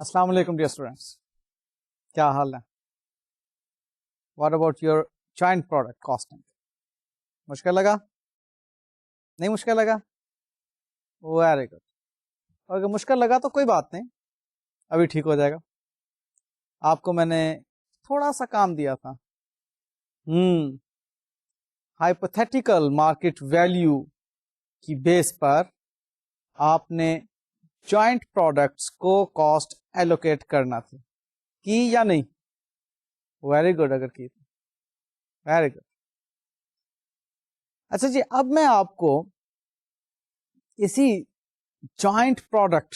السلام علیکم dear students, کیا حال ہے؟ What about your joint product costing? مشکل لگا؟ نہیں مشکل لگا؟ Very good. اور اگر مشکل لگا تو کوئی بات نہیں، ابھی ٹھیک ہو جائے گا. آپ کو میں نے تھوڑا سا کام دیا تھا. ہائپوتھیٹیکل مارکیٹ ویلیو کی بیس پر آپ نے جوائنٹ پروڈکٹس کو کاسٹ ایلوکیٹ کرنا تھی، کی یا نہیں؟ ویری گڈ اگر کی تو ویری گڈ. اچھا جی، اب میں آپ کو اسی جوائنٹ پروڈکٹ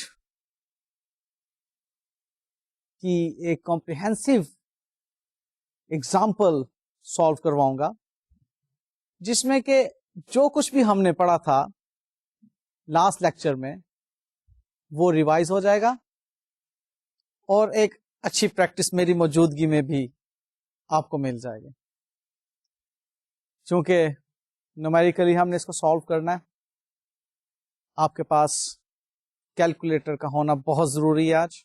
کی ایک کمپریہنسو ایگزامپل سالو کرواؤں گا، جس میں کہ جو کچھ بھی ہم نے پڑھا تھا لاسٹ لیکچر میں وہ ریوائز ہو جائے گا، اور ایک اچھی پریکٹس میری موجودگی میں بھی آپ کو مل جائے گی. چونکہ نومیریکلی ہم نے اس کو سالو کرنا ہے، آپ کے پاس کیلکولیٹر کا ہونا بہت ضروری ہے آج،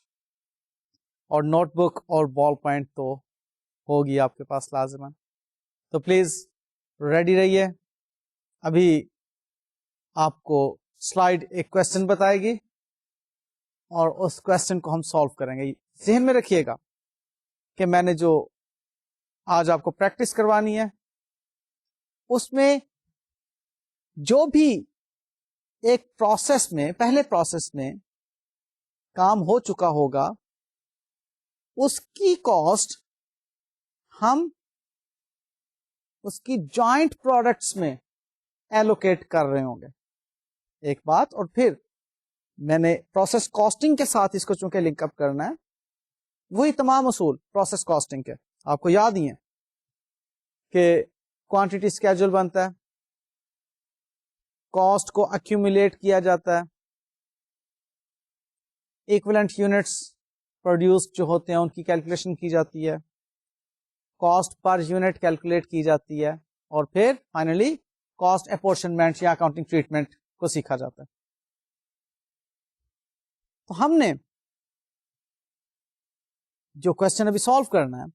اور نوٹ بک اور بال پوائنٹ تو ہوگی آپ کے پاس لازماً. تو پلیز ریڈی رہیے. ابھی آپ کو سلائیڈ ایک کوشچن بتائے گی اور اس کوشچن کو ہم سالو کریں گے. ذہن میں رکھیے گا کہ میں نے جو آج آپ کو پریکٹس کروانی ہے اس میں جو بھی ایک پروسیس میں، پہلے پروسیس میں کام ہو چکا ہوگا، اس کی کاسٹ ہم اس کی جوائنٹ پروڈکٹس میں ایلوکیٹ کر رہے ہوں گے. ایک بات، اور پھر میں نے پروسیس کاسٹنگ کے ساتھ اس کو چونکہ لنک اپ کرنا ہے، وہی تمام اصول پروسیس کاسٹنگ کے آپ کو یاد ہی ہیں کہ کوانٹٹی اسکیجول بنتا ہے، کاسٹ کو ایکومولیٹ کیا جاتا ہے، ایکویلنٹ یونٹس پروڈیوس جو ہوتے ہیں ان کی کیلکولیشن کی جاتی ہے، کاسٹ پر یونٹ کیلکولیٹ کی جاتی ہے، اور پھر فائنلی کاسٹ اپورشنمنٹ یا اکاؤنٹنگ ٹریٹمنٹ کو سیکھا جاتا ہے. تو ہم نے جو کوشچن ابھی سالو کرنا ہے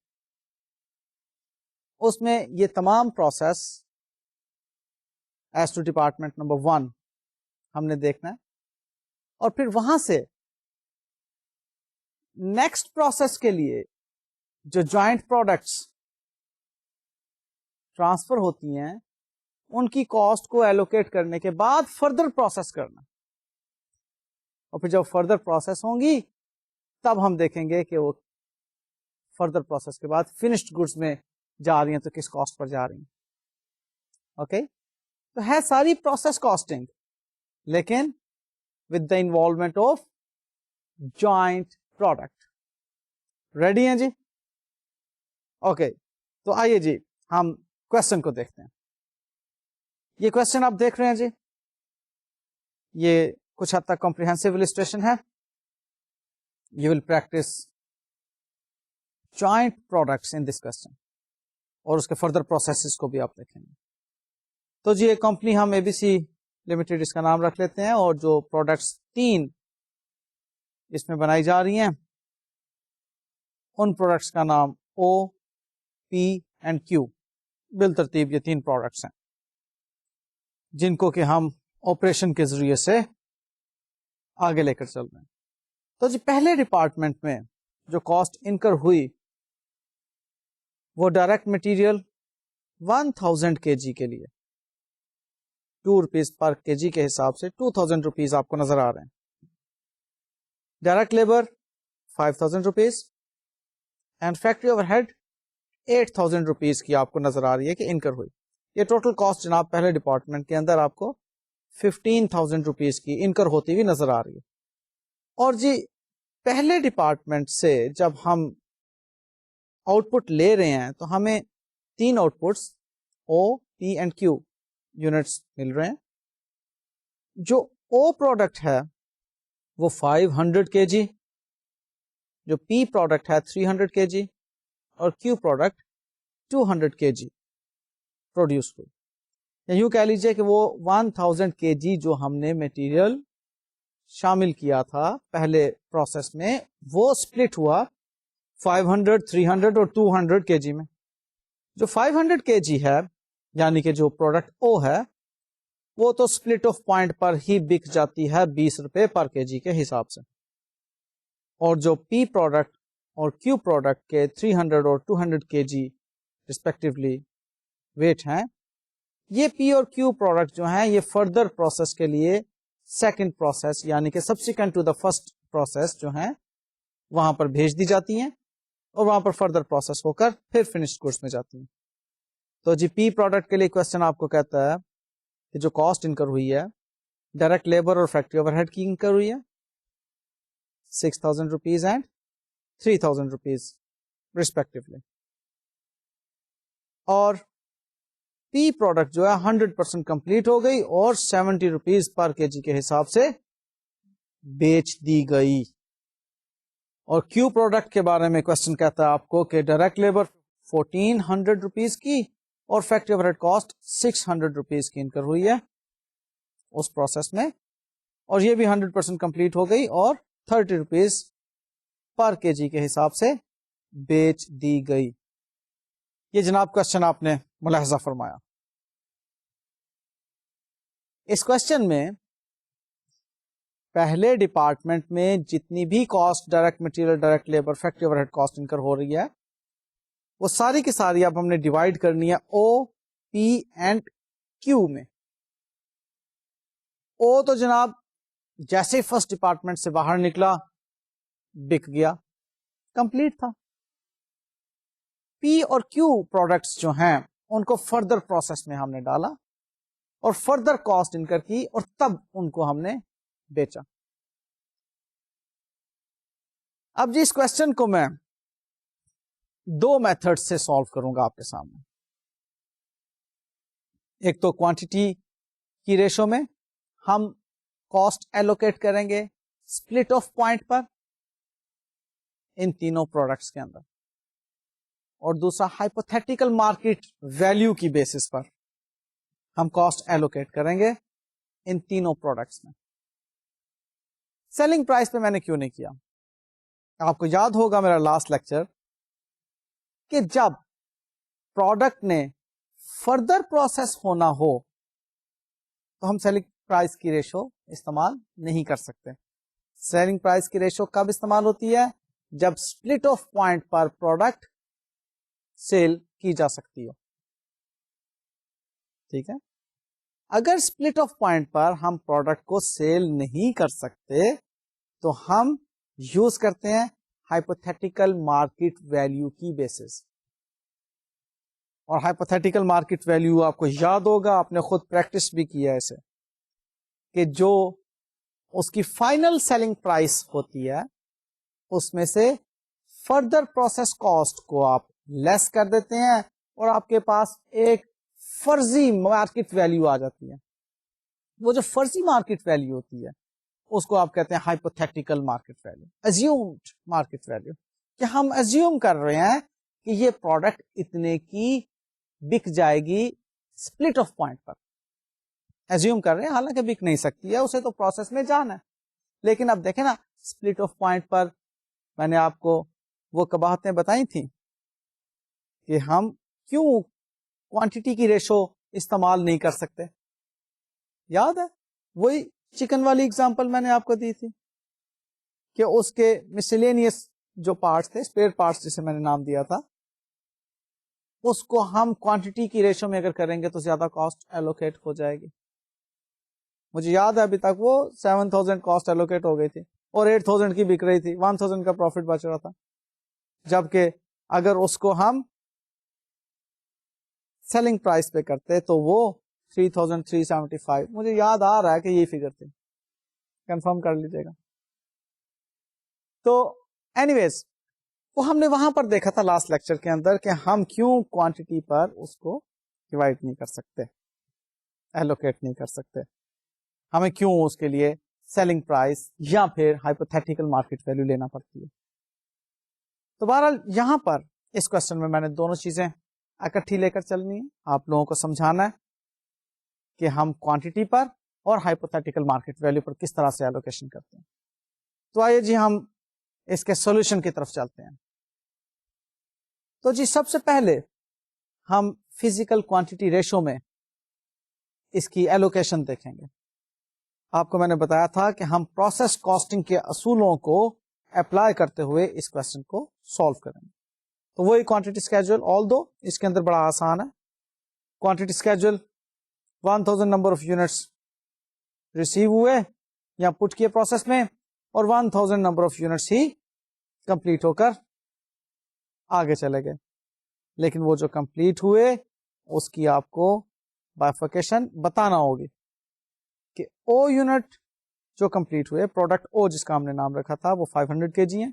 اس میں یہ تمام process as to department number 1 ہم نے دیکھنا ہے، اور پھر وہاں سے نیکسٹ پروسیس کے لیے جو جوائنٹ پروڈکٹس ٹرانسفر ہوتی ہیں ان کی کاسٹ کو ایلوکیٹ کرنے کے بعد فردر پروسیس کرنا، اور پھر جب فردر پروسیس ہوں گی تب ہم دیکھیں گے کہ وہ فردر پروسیس کے بعد فنشڈ گڈس میں جا رہی ہیں تو کس کاسٹ پر جا رہی ہیں. اوکے تو ہے ساری پروسیس کاسٹنگ، لیکن with the involvement of joint product. Ready ہیں جی؟ اوکے تو آئیے جی ہم کوشچن کو دیکھتے ہیں. یہ کوشچن آپ دیکھ رہے ہیں جی، یہ کچھ حد تک کمپریہنسو السٹریشن ہے. You will practice joint products in this question, اور اس کے فردر پروسیسز کو بھی آپ دیکھیں گے. تو جی ایک کمپنی ہم ABC لمیٹڈ اس کا نام رکھ لیتے ہیں، اور جو پروڈکٹس 3 اس میں بنائی جا رہی ہیں ان پروڈکٹس کا نام O, P اینڈ Q بالترتیب یہ 3 پروڈکٹس ہیں جن کو کہ ہم آپریشن کے ذریعے سے آگے لے کر چل رہے ہیں. تو جی پہلے ڈپارٹمنٹ میں جو کاسٹ انکر ہوئی وہ ڈائریکٹ مٹیریل 1000 kg کے لیے 2 روپیز پر kg کے حساب سے 2000 روپیز آپ کو نظر آ رہے ہیں. Direct labour 5000 rupees and factory overhead 8000 rupees کی آپ کو نظر آ رہی ہے کہ انکر ہوئی. یہ ٹوٹل کاسٹ جناب پہلے ڈپارٹمنٹ کے اندر آپ کو 15000 روپیز کی انکر ہوتی ہوئی نظر آ رہی ہے. اور جی پہلے ڈپارٹمنٹ سے جب ہم آؤٹ پٹ لے رہے ہیں تو ہمیں 3 outputs O, P and Q units مل رہے ہیں. جو O پروڈکٹ ہے وہ 500 kg، جو P پروڈکٹ ہے 300 kg، اور Q پروڈکٹ 200 kg پروڈیوس ہوئی. یا یوں کہہ لیجئے کہ وہ 1000 kg جو ہم نے مٹیریل شامل کیا تھا پہلے پروسیس میں وہ سپلٹ ہوا 500 300 اور 200 کے جی میں. جو 500 کے جی ہے یعنی کہ جو پروڈکٹ او ہے وہ تو سپلٹ آف پوائنٹ پر ہی بک جاتی ہے 20 روپے پر کے جی کے حساب سے, اور جو پی پروڈکٹ اور کیو پروڈکٹ کے 300 اور 200 کے جی ریسپیکٹولی ویٹ ہیں, یہ پی اور کیو پروڈکٹ جو ہیں یہ فردر پروسیس کے لیے سیکنڈ پروسیس یعنی کہ subsequent to the first process جو ہیں وہاں پر بھیج دی جاتی ہیں اور وہاں پر فردر پروسیس ہو کر پھر فنش گڈس میں جاتی ہیں. تو جی پی پروڈکٹ کے لیے کوشچن آپ کو کہتا ہے کہ جو کاسٹ انکر ہوئی ہے ڈائریکٹ لیبر اور فیکٹری اوور ہیڈ کی انکر ہوئی ہے 6,000 روپیز اینڈ 3,000 روپیز ریسپیکٹولی, اور پی پروڈکٹ جو ہے 100% کمپلیٹ ہو گئی اور 70 روپیز پر کے جی کے حساب سے بیچ دی گئی. اور کیو پروڈکٹ کے بارے میں کوشچن کہتا ہے آپ کو کہ ڈائریکٹ لیبر 1,400 روپیز کی اور factory overhead cost 600 rupees کی انکر ہوئی ہے اس پروسیس میں, اور یہ بھی 100% کمپلیٹ ہو گئی اور 30 روپیز پر کے جی کے حساب سے بیچ دی گئی. یہ جناب کوشچن آپ نے ملاحظہ فرمایا. اس کوشچن میں پہلے ڈپارٹمنٹ میں جتنی بھی cost direct material direct labour factory overhead cost incur ہو رہی ہے وہ ساری کی ساری اب ہم نے ڈیوائڈ کرنی ہے او پی اینڈ کیو میں. او تو جناب جیسے فرسٹ ڈپارٹمنٹ سے باہر نکلا بک گیا, کمپلیٹ تھا. پی اور کیو پروڈکٹس جو ہیں ان کو فردر پروسیس میں ہم نے ڈالا اور فردر کاسٹ انکر کی اور تب ان کو ہم نے بیچا. اب جی اس کوشچن کو میں دو میتھڈ سے سالو کروں گا آپ کے سامنے. ایک تو کوانٹٹی کی ریشو میں ہم کاسٹ ایلوکیٹ کریں گے سپلٹ آف پوائنٹ پر ان تینوں پروڈکٹس کے اندر, اور دوسرا ہائپوتھیٹیکل مارکیٹ ویلیو کی بیسس پر ہم کاسٹ ایلوکیٹ کریں گے ان تینوں پروڈکٹس میں. سیلنگ پرائس پہ میں نے کیوں نہیں کیا؟ آپ کو یاد ہوگا میرا لاسٹ لیکچر کہ جب پروڈکٹ نے فردر پروسیس ہونا ہو تو ہم سیلنگ پرائس کی ریشو استعمال نہیں کر سکتے. سیلنگ پرائس کی ریشو کب استعمال ہوتی ہے؟ جب سپلٹ آف پوائنٹ پر پروڈکٹ سیل کی جا سکتی ہو. ٹھیک ہے, اگر سپلٹ آف پوائنٹ پر ہم پروڈکٹ کو سیل نہیں کر سکتے تو ہم یوز کرتے ہیں ہائپوتھیٹیکل مارکیٹ ویلیو کی بیسس. اور ہائپوتھیٹیکل مارکیٹ ویلیو آپ کو یاد ہوگا, آپ نے خود پریکٹس بھی کیا ایسے, کہ جو اس کی فائنل سیلنگ پرائس ہوتی ہے اس میں سے فردر پروسیس کاسٹ کو آپ لیس کر دیتے ہیں اور آپ کے پاس ایک فرضی مارکیٹ ویلیو آ جاتی ہے. وہ جو فرضی مارکیٹ ویلیو ہوتی ہے اس کو آپ کہتے ہیں hypothetical market value, assumed market value, کہ ہم ایزیوم کر رہے ہیں کہ یہ پروڈکٹ اتنے کی بک جائے گی سپلٹ آف پوائنٹ پر. ایزیوم کر رہے ہیں, حالانکہ بک نہیں سکتی ہے, اسے تو پروسیس میں جانا ہے. لیکن اب دیکھیں نا سپلٹ آف پوائنٹ پر میں نے آپ کو وہ قباحتیں بتائی تھیں کہ ہم کیوں کوانٹٹی کی ریشو استعمال نہیں کر سکتے. یاد ہے وہی چکن والی اگزامپل میں نے آپ کو دی تھی کہ اس کے مسلینیس جو پارٹس تھے, اسپیئر پارٹس جسے میں نے نام دیا تھا, اس کو ہم کوانٹٹی کی ریشو میں اگر کریں گے تو زیادہ کاسٹ ایلوکیٹ ہو جائے گی. مجھے یاد ہے ابھی تک وہ 7,000 کاسٹ ایلوکیٹ ہو گئی تھی اور 8,000 کی بک رہی تھی, 1,000 کا پروفٹ بچ رہا تھا. جبکہ اگر اس کو ہم سیلنگ پرائس پہ کرتے تو وہ 3,375, مجھے یاد آ رہا ہے کہ یہی فگر تھی, کنفرم کر لیجیے گا. تو اینی ویز وہ ہم نے وہاں پر دیکھا تھا لاسٹ لیکچر کے اندر کہ ہم کیوں کوانٹٹی پر اس کو ڈیوائڈ نہیں کر سکتے, ایلوکیٹ نہیں کر سکتے, ہمیں کیوں اس کے لیے سیلنگ پرائس یا پھر ہائپوتھیٹیکل مارکیٹ ویلیو لینا پڑتی ہے. تو بہرحال یہاں پر اس کوشچن میں نے دونوں چیزیں اکٹھی لے کر چلنی ہے. آپ لوگوں کو سمجھانا ہے کہ ہم کوانٹٹی پر اور ہائپوتھیٹیکل مارکیٹ ویلیو پر کس طرح سے ایلوکیشن کرتے ہیں. تو آئیے جی ہم اس کے سولوشن کی طرف چلتے ہیں. تو جی سب سے پہلے ہم فزیکل کوانٹٹی ریشو میں اس کی ایلوکیشن دیکھیں گے. آپ کو میں نے بتایا تھا کہ ہم پروسیس کاسٹنگ کے اصولوں کو اپلائی کرتے ہوئے اس کوشچن کو سالو کریں گے. تو وہی کوانٹٹی اسکیجول, آل دو اس کے اندر بڑا آسان ہے. Quantity schedule 1000 number of units receive ہوئے یا پٹ کیے پروسیس میں, اور 1000 نمبر آف یونٹس ہی کمپلیٹ ہو کر آگے چلے گئے. لیکن وہ جو کمپلیٹ ہوئے اس کی آپ کو بائفرکیشن بتانا ہوگی کہ او یونٹ جو کمپلیٹ ہوئے, پروڈکٹ او جس کا ہم نے نام رکھا تھا وہ 500 kg ہے,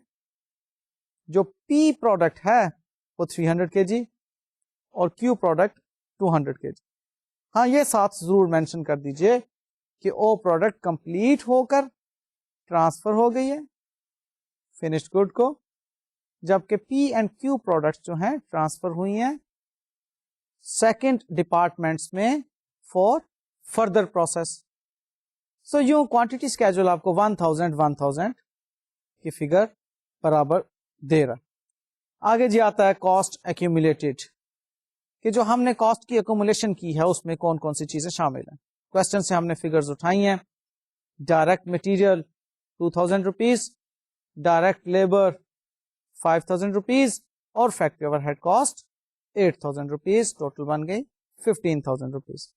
جو پی پروڈکٹ ہے وہ 300 kg, اور کیو پروڈکٹ 200 kg. ہاں یہ ساتھ ضرور مینشن کر دیجئے کہ او پروڈکٹ کمپلیٹ ہو کر ٹرانسفر ہو گئی ہے فنشڈ گڈ کو, جبکہ پی اینڈ کیو پروڈکٹس جو ہیں ٹرانسفر ہوئی ہیں سیکنڈ ڈپارٹمنٹس میں فار فردر پروسیس. سو یوں کوانٹٹی اسکیجول آپ کو 1000 کی فگر برابر دے رہا. آگے جی آتا ہے کاسٹ ایکومولیٹڈ, کہ جو ہم نے کاسٹ کی ایکومولیشن کی ہے اس میں کون کون سی چیزیں شامل ہیں. کوشچن سے ہم نے فگرز اٹھائی ہیں. Direct material 2000 rupees, direct labour 5000 rupees, اور factory overhead cost 8000 rupees. Total بن گئی 15000 روپیز.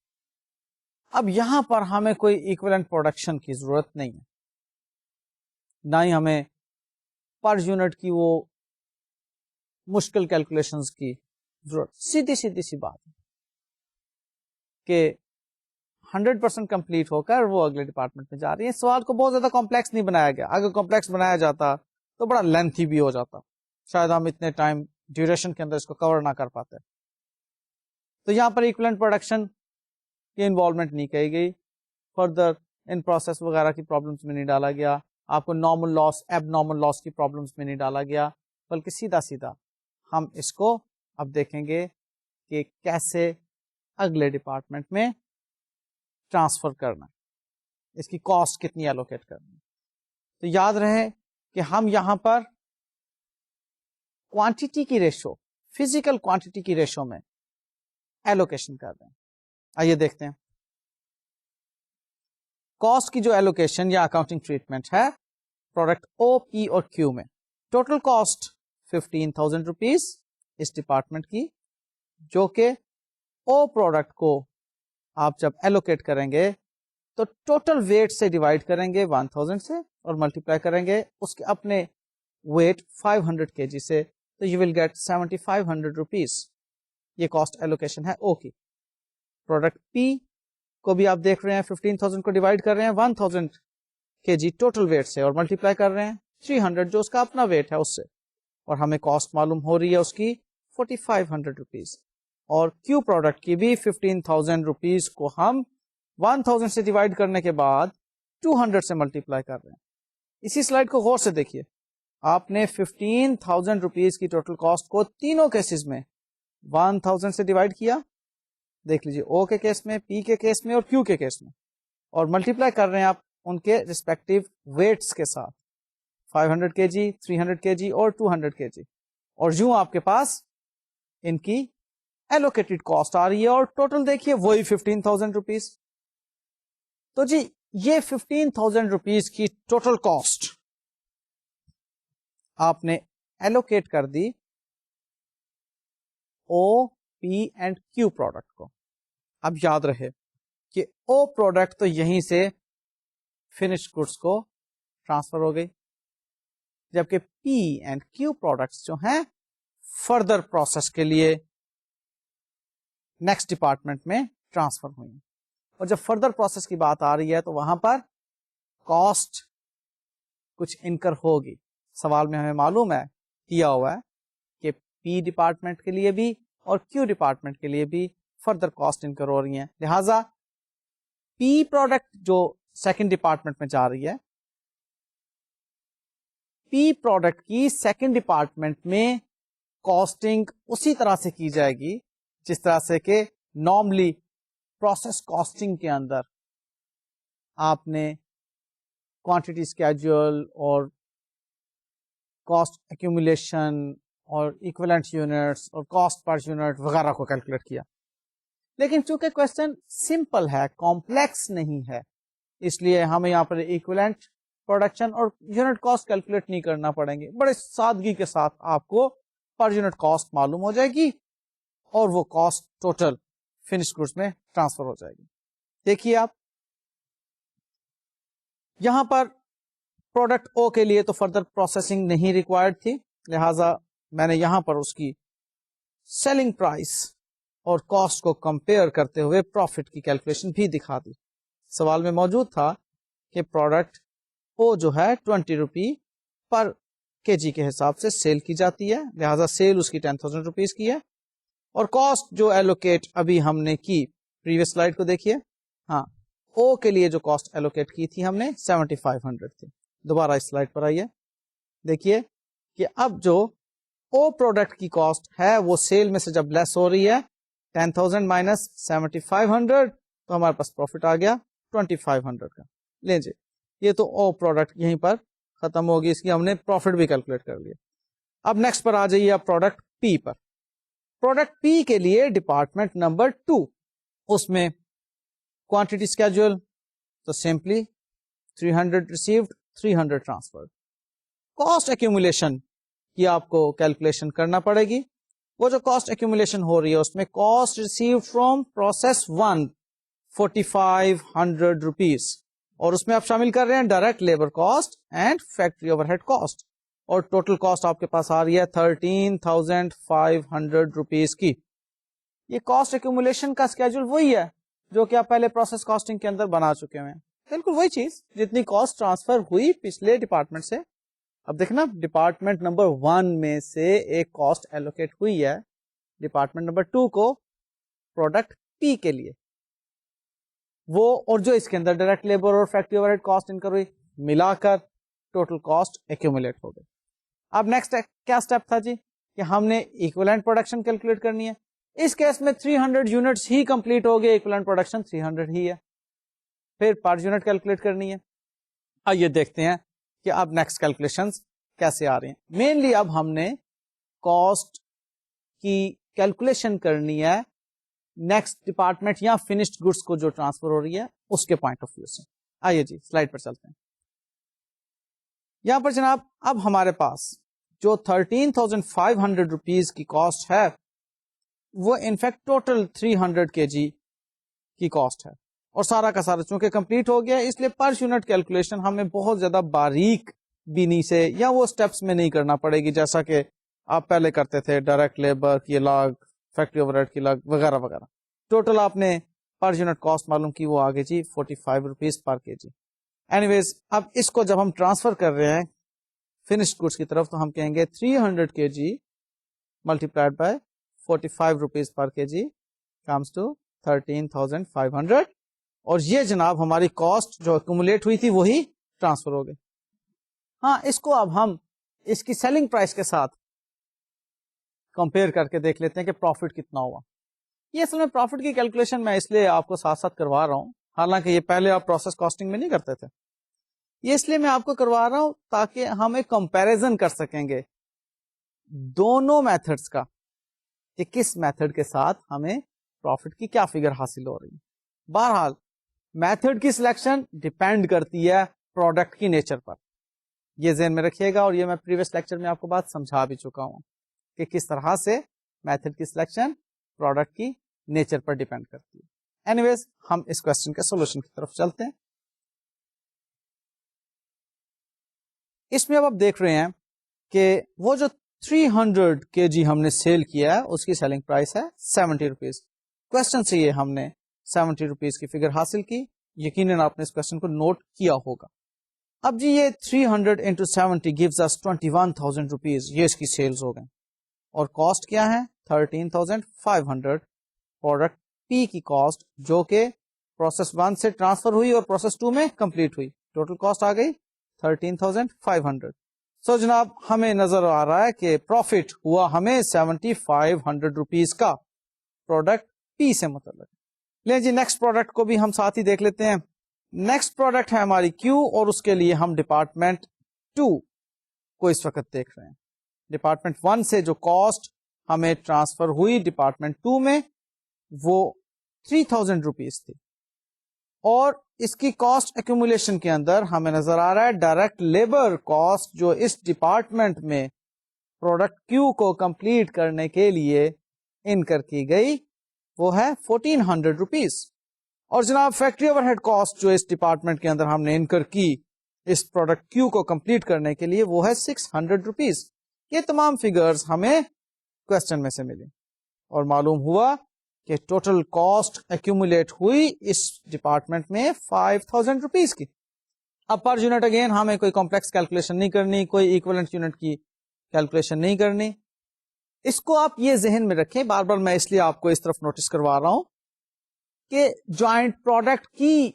اب یہاں پر ہمیں کوئی ایکویلنٹ پروڈکشن کی ضرورت نہیں ہے, نہ ہی ہمیں پر یونٹ کی وہ مشکل کیلکولیشنز کی ضرورت. سیدھی سی بات ہے کہ 100% کمپلیٹ ہو کر وہ اگلے ڈپارٹمنٹ میں جا رہی ہے. سوال کو بہت زیادہ کمپلیکس نہیں بنایا گیا. اگر کمپلیکس بنایا جاتا تو بڑا لینتھی بھی ہو جاتا, شاید ہم اتنے ٹائم ڈیوریشن کے اندر اس کو کور نہ کر پاتے. تو یہاں پر ایکویلنٹ پروڈکشن کی انوالومنٹ نہیں کہی گئی, فردر ان پروسیس وغیرہ کی پرابلمس میں نہیں ڈالا گیا, آپ کو نارمل لاس ایب نارمل لاس کی پرابلمس میں نہیں ڈالا گیا, بلکہ سیدھا ہم اس کو اب دیکھیں گے کہ کیسے اگلے ڈپارٹمنٹ میں ٹرانسفر کرنا, اس کی کاسٹ کتنی ایلوکیٹ کرنی. تو یاد رہے کہ ہم یہاں پر کوانٹٹی کی ریشو, فزیکل کوانٹٹی کی ریشو میں ایلوکیشن کر رہے ہیں. آئیے دیکھتے ہیں کاسٹ کی جو ایلوکیشن یا اکاؤنٹنگ ٹریٹمنٹ ہے پروڈکٹ او, پی اور کیو میں. ٹوٹل کاسٹ 15000 روپیز اس ڈپارٹمنٹ کی, جو کہ او پروڈکٹ کو آپ جب ایلوکیٹ کریں گے تو ٹوٹل ویٹ سے ڈیوائڈ کریں گے 1000 سے, اور ملٹیپلائی کریں گے اس کے اپنے ویٹ 500 kg سے, تو یو ول گیٹ 7500 روپیز. یہ کاسٹ ایلوکیشن ہے او کی. پروڈکٹ پی کو بھی آپ دیکھ رہے ہیں 15000 کو ڈیوائڈ کر رہے ہیں 1000 kg ٹوٹل ویٹ سے, اور ملٹیپلائی کر رہے ہیں 300 جو اس کا اپنا ویٹ ہے اس سے, اور ہمیں کاسٹ معلوم ہو رہی ہے اس کی 4500 روپیز. اور کیو پروڈکٹ کی بھی 15000 روپیز کو ہم 1000 سے ڈیوائڈ کرنے کے بعد 200 سے ملٹیپلائی کر رہے ہیں. اسی سلائڈ کو غور سے دیکھیے, آپ نے 15000 روپیز کی ٹوٹل کاسٹ کو تینوں کیسز میں 1000 سے ڈیوائڈ کیا, دیکھ لیجیے او کے کیس میں, پی کے کیس میں اور کیو کے کیس میں, اور ملٹیپلائی کر رہے ہیں آپ ان کے ریسپیکٹو ویٹس کے ساتھ 500 kg, 300 kg اور 200 kg, اور یوں آپ کے پاس ان کی ایلوکیٹڈ کاسٹ آ رہی ہے. اور ٹوٹل دیکھیے وہی 15000 روپیز. تو جی یہ 15000 روپیز کی ٹوٹل کاسٹ آپ نے ایلوکیٹ کر دی او, پی اینڈ کیو پروڈکٹ کو. اب یاد رہے کہ او پروڈکٹ تو یہیں سے فنش گڈس کو ٹرانسفر ہو گئی, جبکہ پی اینڈ کیو پروڈکٹس جو ہیں فردر پروسیس کے لیے نیکسٹ ڈپارٹمنٹ میں ٹرانسفر ہوئی. اور جب فردر پروسیس کی بات آ رہی ہے تو وہاں پر کاسٹ کچھ انکر ہوگی. سوال میں ہمیں معلوم ہے کیا ہوا ہے کہ پی ڈپارٹمنٹ کے لیے بھی اور کیو ڈپارٹمنٹ کے لیے بھی فردر کاسٹ انکر ہو رہی ہیں, لہذا پی پروڈکٹ جو سیکنڈ ڈپارٹمنٹ میں جا رہی ہے, پی پروڈکٹ کی سیکنڈ ڈپارٹمنٹ میں کاسٹنگ اسی طرح سے کی جائے گی جس طرح سے کہ نارملی پروسیس کاسٹنگ کے اندر آپ نے کوانٹٹی اسکیجول اور کاسٹ ایکومولیشن اور ایکویلنٹ یونٹس اور کاسٹ پر یونٹ وغیرہ کو کیلکولیٹ کیا. لیکن چونکہ کوشچن سمپل ہے, کمپلیکس نہیں ہے, اس لیے ہمیں یہاں پر ایکویلنٹ پروڈکشن اور یونٹ کاسٹ کیلکولیٹ نہیں کرنا پڑیں گے. بڑے سادگی کے ساتھ آپ کو پر یونٹ کاسٹ معلوم ہو جائے گی اور وہ کاسٹ ٹوٹل فنش گڈس میں ٹرانسفر ہو جائے گی. دیکھیے آپ یہاں پر پروڈکٹ او کے لیے تو فردر پروسیسنگ نہیں ریکوائرڈ تھی, لہذا میں نے یہاں پر اس کی سیلنگ پرائس اور کاسٹ کو کمپیئر کرتے ہوئے پروفٹ کی کیلکولیشن بھی دکھا دی. سوال میں موجود تھا کہ پروڈکٹ او جو ہے 20 روپی پر کے جی کے حساب سے سیل کی جاتی ہے, لہذا سیل اس کی 10,000 روپیز کی ہے, اور کاسٹ جو ایلوکیٹ ابھی ہم نے کی پریویس سلائڈ کو دیکھیے, ہاں او کے لیے جو کاسٹ ایلوکیٹ کی تھی ہم نے 7500 تھی. دوبارہ اس سلائڈ پر آئیے, دیکھیے کہ اب جو او پروڈکٹ کی کاسٹ ہے وہ سیل میں سے جب لیس ہو رہی ہے 10,000 مائنس 7500 تو ہمارے پاس پروفٹ آ گیا 2500 کا. لیں جی, یہ تو او پروڈکٹ یہیں پر ختم ہوگی, اس کی ہم نے پروفٹ بھی کیلکولیٹ کر لیا. اب نیکسٹ پر آ جائیے آپ پروڈکٹ پی پر. پروڈکٹ پی کے لیے ڈپارٹمنٹ نمبر 2, اس میں کوانٹٹی اسکیجول تو simply 300 received 300 transferred. Cost accumulation کی آپ کو کیلکولیشن کرنا پڑے گی. وہ جو کاسٹ ایکومولیشن ہو رہی ہے اس میں cost receive from process 1 4500 rupees, اور اس میں آپ شامل کر رہے ہیں direct labour cost and factory overhead cost, اور ٹوٹل کاسٹ آپ کے پاس آ رہی ہے 13,500 روپیز کی. یہ کاسٹ ایکومولیشن کا اسکیجول وہی ہے جو کہ آپ پہلے پروسیس کاسٹنگ کے اندر بنا چکے ہیں, بالکل وہی چیز جتنی کاسٹ ٹرانسفر ہوئی پچھلے ڈپارٹمنٹ سے. اب دیکھنا ڈپارٹمنٹ نمبر 1 میں سے ایک کاسٹ ایلوکیٹ ہوئی ہے ڈپارٹمنٹ نمبر 2 کو پروڈکٹ پی کے لیے, وہ اور جو اس کے اندر ڈائریکٹ لیبر اور factory overhead cost incur ہوئی ملا کر ٹوٹل کاسٹ ایکومولیٹ ہو گئی. اب نیکسٹ کیا اسٹیپ تھا جی, کہ ہم نے ایکویلنٹ پروڈکشن کیلکولیٹ کرنی ہے. اس کیس میں 300 یونٹس ہی کمپلیٹ ہو گئے, ایکویلنٹ پروڈکشن 300 ہی ہے. پھر پر یونٹ کیلکولیٹ کرنی ہے. آئیے دیکھتے ہیں کہ اب نیکسٹ کیلکولیشن کیسے آ رہی ہیں. مینلی اب ہم نے کاسٹ کی کیلکولیشن کرنی ہے نیکسٹ ڈپارٹمنٹ یا فنشڈ گڈس کو جو ٹرانسفر ہو رہی ہے اس کے پوائنٹ آف ویو سے. آئیے جی سلائڈ پر چلتے ہیں. یہاں پر جناب اب ہمارے پاس جو 13,500 روپیز کی کاسٹ ہے وہ انفیکٹ ٹوٹل 300 kg کی کاسٹ ہے, اور سارا کا سارا چونکہ کمپلیٹ ہو گیا اس لیے پر یونٹ کیلکولیشن ہمیں بہت زیادہ باریک بینی سے یا وہ سٹیپس میں نہیں کرنا پڑے گی جیسا کہ آپ پہلے کرتے تھے, ڈائریکٹ لیبر کی الگ, فیکٹری اوور ہیڈ کی الگ وغیرہ وغیرہ. ٹوٹل آپ نے پر یونٹ کاسٹ معلوم کی, وہ آگے جی 45 روپیز پر کے جی. اینی اب اس کو جب ہم ٹرانسفر کر رہے ہیں فنشڈ گڈس کی طرف تو ہم کہیں گے 300 kg ملٹیپلائڈ بائی 45 روپیز پر کے جی کمس ٹو 13,500, اور یہ جناب ہماری کاسٹ جو ایکومولیٹ ہوئی تھی وہی ٹرانسفر ہو گئی. ہاں اس کو اب ہم اس کی سیلنگ پرائس کے ساتھ کمپیئر کر کے دیکھ لیتے ہیں کہ پروفٹ کتنا ہوا. یہ اصل میں پروفٹ کی کیلکولیشن میں اس لیے آپ کو ساتھ ساتھ کروا رہا ہوں, حالانکہ یہ پہلے آپ پروسیس کاسٹنگ میں نہیں کرتے تھے. یہ اس لیے میں آپ کو کروا رہا ہوں تاکہ ہم ایک کمپیریزن کر سکیں گے دونوں میتھڈز کا, کہ کس میتھڈ کے ساتھ ہمیں پروفٹ کی کیا فگر حاصل ہو رہی ہے. بہرحال میتھڈ کی سلیکشن ڈیپینڈ کرتی ہے پروڈکٹ کی نیچر پر, یہ ذہن میں رکھیے گا, اور یہ میں پریویس لیکچر میں آپ کو بات سمجھا بھی چکا ہوں کہ کس طرح سے میتھڈ کی سلیکشن پروڈکٹ کی نیچر پر ڈیپینڈ کرتی ہے. اینیویز ہم اس کوسچن کے سولوشن کی طرف چلتے ہیں. اس میں اب آپ دیکھ رہے ہیں کہ وہ جو 300 kg ہم نے سیل کیا ہے اس کی سیلنگ پرائس ہے 70 روپیز. کوشچن سے یہ ہم نے 70 روپیز کی فگر حاصل کی, یقیناً آپ نے اس کوشچن کو نوٹ کیا ہوگا. اب جی یہ 300 into 70 gives us 21,000 روپیز, یہ اس کی سیلز ہو گئے, اور کاسٹ کیا ہے 13,500. پروڈکٹ پی کی کاسٹ جو کہ پروسیس 1 سے ٹرانسفر ہوئی اور پروسیس 2 میں کمپلیٹ ہوئی, ٹوٹل کاسٹ آ گئی 13,500. سو جناب ہمیں نظر آ رہا ہے کہ پروفٹ ہوا ہمیں 7,500 روپیز کا پروڈکٹ پی سے متعلق. لیں جی نیکسٹ پروڈکٹ کو بھی ہم ساتھ ہی دیکھ لیتے ہیں. نیکسٹ پروڈکٹ ہے ہماری کیو، اور اس کے لیے ہم ڈپارٹمنٹ 2 کو اس وقت دیکھ رہے ہیں. ڈپارٹمنٹ 1 سے جو کاسٹ ہمیں ٹرانسفر ہوئی ڈپارٹمنٹ 2 میں وہ 3000 روپیز تھی، اور اس کی کاسٹ ایکومولیشن کے اندر ہمیں نظر آ رہا ہے ڈائریکٹ لیبر کاسٹ جو اس ڈپارٹمنٹ میں پروڈکٹ کیو کو کمپلیٹ کرنے کے لیے انکر کی گئی وہ ہے 1400 روپیز. اور جناب فیکٹری اوور ہیڈ کاسٹ جو اس ڈپارٹمنٹ کے اندر ہم نے انکر کی اس پروڈکٹ کیو کو کمپلیٹ کرنے کے لیے وہ ہے 600 روپیز. یہ تمام فگرز ہمیں کوشچن میں سے ملی اور معلوم ہوا کہ ٹوٹل کاسٹ ایکومولیٹ ہوئی اس ڈپارٹمنٹ میں 5000 روپیز کی. اب پر یونٹ اگین ہمیں کوئی کمپلیکس کیلکولیشن نہیں کرنی، کوئی ایکویلنٹ یونٹ کی کیلکولیشن نہیں کرنی. اس کو آپ یہ ذہن میں رکھیں، بار بار میں اس لیے آپ کو اس طرف نوٹس کروا رہا ہوں کہ جوائنٹ پروڈکٹ کی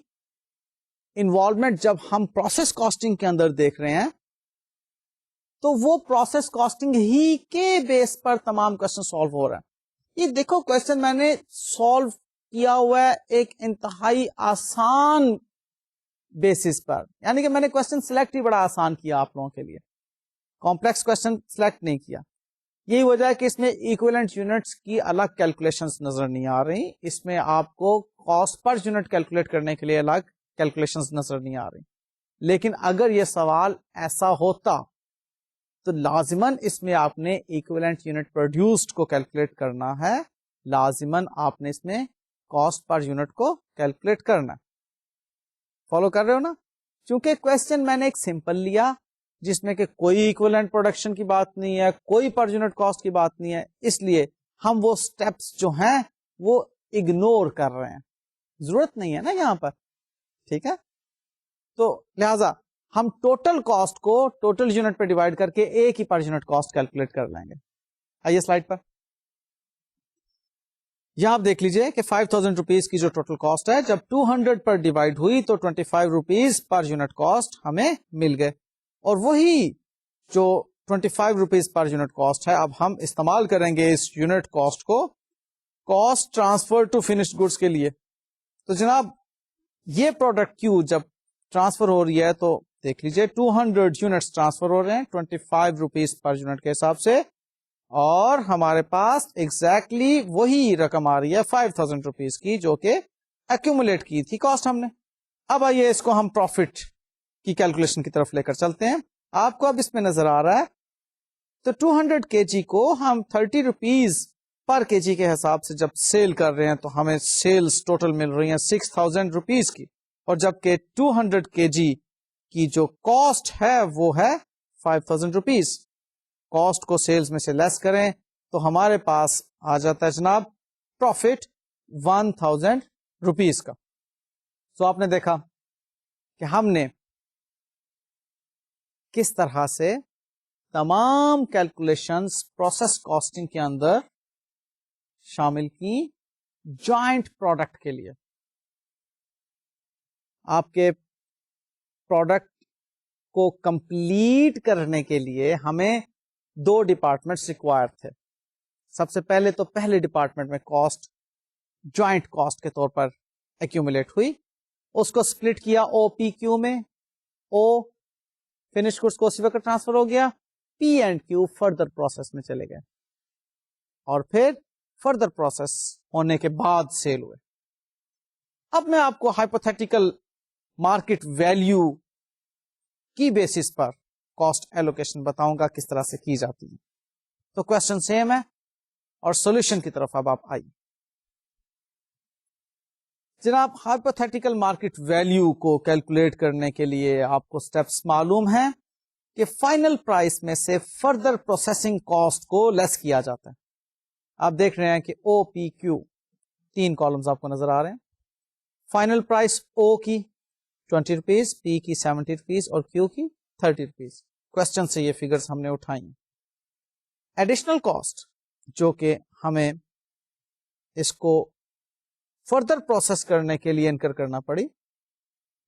انوالومنٹ جب ہم پروسیس کاسٹنگ کے اندر دیکھ رہے ہیں تو وہ پروسیس کاسٹنگ ہی کے بیس پر تمام کوشچن سالو ہو رہا ہے. یہ دیکھو کوشچن میں نے سالو کیا ہوا ہے ایک انتہائی آسان بیسس پر، یعنی کہ میں نے کوشچن سلیکٹ ہی بڑا آسان کیا آپ لوگوں کے لیے، کمپلیکس کوشچن سلیکٹ نہیں کیا. یہی وجہ ہے کہ اس میں ایکویلنٹ یونٹس کی الگ کیلکولیشنز نظر نہیں آ رہی، اس میں آپ کو کاسٹ پر یونٹ کیلکولیٹ کرنے کے لیے الگ کیلکولیشنز نظر نہیں آ رہی. لیکن اگر یہ سوال ایسا ہوتا تو لازماً اس میں آپ نے ایکویلنٹ یونٹ پروڈیوسڈ کو کیلکولیٹ کرنا ہے، لازماً آپ نے اس میں کاسٹ پر یونٹ کو کیلکولیٹ کرنا ہے. فالو کر رہے ہو نا؟ چونکہ کوشچن میں نے ایک سمپل لیا جس میں کہ کوئی ایکویلنٹ پروڈکشن کی بات نہیں ہے، کوئی پر یونٹ کاسٹ کی بات نہیں ہے، اس لیے ہم وہ سٹیپس جو ہیں وہ اگنور کر رہے ہیں، ضرورت نہیں ہے نا یہاں پر. ٹھیک ہے، تو لہذا ہم ٹوٹل کاسٹ کو ٹوٹل یونٹ پہ ڈیوائڈ کر کے ایک ہی پر یونٹ کاسٹ کیلکولیٹ کر لیں گے. آئیے سلائڈ پر. یہاں آپ دیکھ لیجئے کہ 5000 روپیز کی جو ٹوٹل کاسٹ ہے جب 200 پر ڈیوائڈ ہوئی تو 25 روپیز پر یونٹ کاسٹ ہمیں مل گئے، اور وہی جو 25 روپیز پر یونٹ کاسٹ ہے اب ہم استعمال کریں گے اس یونٹ کاسٹ کو cost transfer to finished goods کے لیے. تو جناب یہ پروڈکٹ کیو جب ٹرانسفر ہو رہی ہے تو دیکھ لیجئے 200 یونٹس ٹرانسفر ہو رہے ہیں 25 روپیز پر یونٹ کے حساب سے، اور ہمارے پاس ایگزیکٹلی وہی رقم آ رہی ہے 5000 روپیز کی جو کہ ایکومولیٹ کی تھی کاسٹ ہم نے. اب آئیے اس کو ہم پروفٹ کی کیلکولیشن کی طرف لے کر چلتے ہیں. آپ کو اب اس میں نظر آ رہا ہے تو 200 کے جی کو ہم 30 روپیز پر کے جی کے حساب سے جب سیل کر رہے ہیں تو ہمیں سیلز ٹوٹل مل رہی ہیں 6000 روپیز کی، اور جبکہ 200 کے جی کی جو کاسٹ ہے وہ ہے 5000 روپیز. کاسٹ کو سیلز میں سے لیس کریں تو ہمارے پاس آ جاتا ہے جناب پروفٹ 1000 روپیز کا. سو آپ نے دیکھا کہ ہم نے کس طرح سے تمام کیلکولیشنز پروسیس کاسٹنگ کے اندر شامل کی جوائنٹ پروڈکٹ کے لیے. آپ کے پروڈکٹ کو کمپلیٹ کرنے کے لیے ہمیں 2 ڈپارٹمنٹس ریکوائر تھے. سب سے پہلے تو پہلے ڈپارٹمنٹ میں کاسٹ جوائنٹ کاسٹ کے طور پر ایکومولیٹ ہوئی، اس کو سپلٹ کیا او پی کیو میں، او فنش گڈس کو اسی وقت ٹرانسفر ہو گیا، پی اینڈ کیو فردر پروسیس میں چلے گئے، اور پھر فردر پروسیس ہونے کے بعد سیل ہوئے. اب میں آپ کو ہائپوتھیٹیکل مارکیٹ ویلیو کی بیسس پر کاسٹ ایلوکیشن بتاؤں گا کس طرح سے کی جاتی ہے. تو کوشچن سیم ہے اور سولوشن کی طرف اب آپ آئیے. جناب ہائپوتھیٹیکل مارکیٹ ویلیو کو کیلکولیٹ کرنے کے لیے آپ کو سٹیپس معلوم ہیں کہ فائنل پرائس میں سے فردر پروسیسنگ کاسٹ کو لیس کیا جاتا ہے. آپ دیکھ رہے ہیں کہ او پی کیو 3 کالمز آپ کو نظر آ رہے ہیں. فائنل پرائس او کی 20 روپیز، پی کی 70 روپیز اور کیو کی 30 روپیز. کوشچن سے یہ فگرز ہم نے اٹھائی. ایڈیشنل کاسٹ جو کہ ہمیں اس کو فردر پروسیس کرنے کے لیے انکر کرنا پڑی،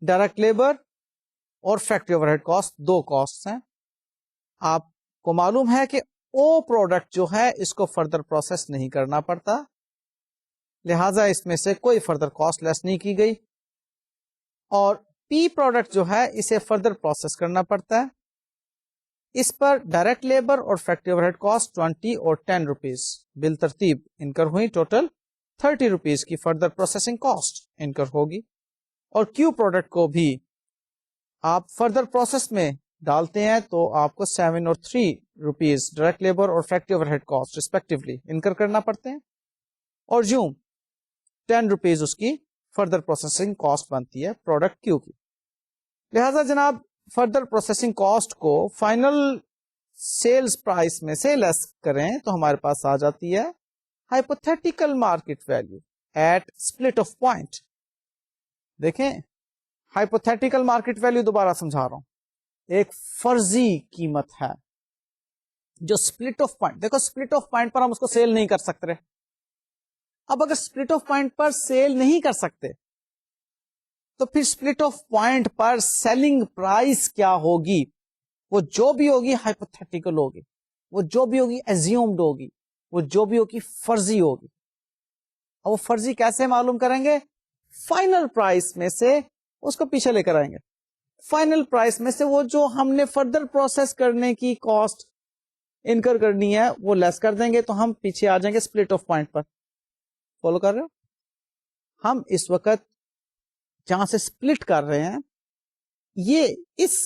ڈائریکٹ لیبر اور factory overhead cost 2 cost ہیں. آپ کو معلوم ہے کہ او پروڈکٹ جو ہے اس کو فردر پروسیس نہیں کرنا پڑتا، لہذا اس میں سے کوئی فردر کاسٹ لیس نہیں کی گئی. اور پی پروڈکٹ جو ہے اسے فردر پروسیس کرنا پڑتا ہے. اس پر ڈائریکٹ لیبر اور فیکٹری اوور ہیڈ کاسٹ 20 اور 10 روپیز بال ترتیب انکر ہوئی. ٹوٹل 30 روپیز کی فردر پروسیسنگ کاسٹ انکر ہوگی. اور کیو پروڈکٹ کو بھی آپ فردر پروسیس میں ڈالتے ہیں تو آپ کو 7 اور 3 روپیز ڈائریکٹ لیبر اور factory overhead cost respectively incur کرنا پڑتے ہیں. اور یوں 10 روپیز اس کی فردر پروسیسنگ کاسٹ بنتی ہے پروڈکٹ کیو کی. لہذا جناب فردر پروسیسنگ کاسٹ کو فائنل سیلز پرائس میں سے لیس کریں تو ہمارے پاس آ جاتی ہے hypothetical market value at split off point. دیکھیں ہائپوتھیٹیکل مارکیٹ ویلیو دوبارہ سمجھا رہا ہوں, ایک فرضی قیمت ہے جو اسپلٹ آف پوائنٹ. دیکھو اسپلٹ آف پوائنٹ پر ہم اس کو سیل نہیں کر سکتے. اب اگر اسپلٹ آف پوائنٹ پر سیل نہیں کر سکتے تو پھر اسپلٹ آف پوائنٹ پر سیلنگ پرائس کیا ہوگی؟ وہ جو بھی ہوگی ہائپوتھیٹیکل ہوگی, وہ جو بھی ہوگی ایزیومڈ ہوگی, وہ جو بھی ہوگی فرضی ہوگی. اور وہ فرضی کیسے معلوم کریں گے؟ فائنل پرائس میں سے اس کو پیچھے لے کر آئیں گے. فائنل پرائس میں سے وہ جو ہم نے فردر پروسیس کرنے کی کاسٹ انکر کرنی ہے وہ لیس کر دیں گے, تو ہم پیچھے آ جائیں گے اسپلٹ آف پوائنٹ پر. فالو کر رہے ہو؟ ہم اس وقت جہاں سے اسپلٹ کر رہے ہیں یہ اس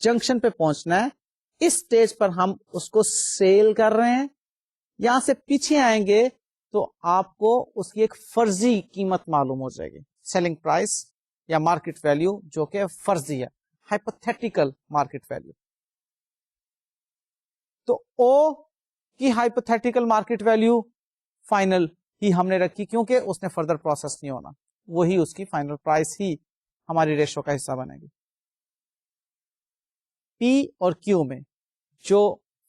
جنکشن پہ پہنچنا ہے, اس سٹیج پر ہم اس کو سیل کر رہے ہیں. یہاں سے پیچھے آئیں گے تو آپ کو اس کی ایک فرضی قیمت معلوم ہو جائے گی, سیلنگ پرائس یا مارکیٹ ویلیو جو کہ فرضی ہے, ہائپوتھیٹیکل مارکیٹ ویلیو. تو او کی ہائپوتھیٹیکل مارکیٹ ویلیو فائنل ہی ہم نے رکھی کیونکہ اس نے فردر پروسیس نہیں ہونا, وہی اس کی فائنل پرائس ہی ہماری ریشو کا حصہ بنے گی. پی اور کیو میں جو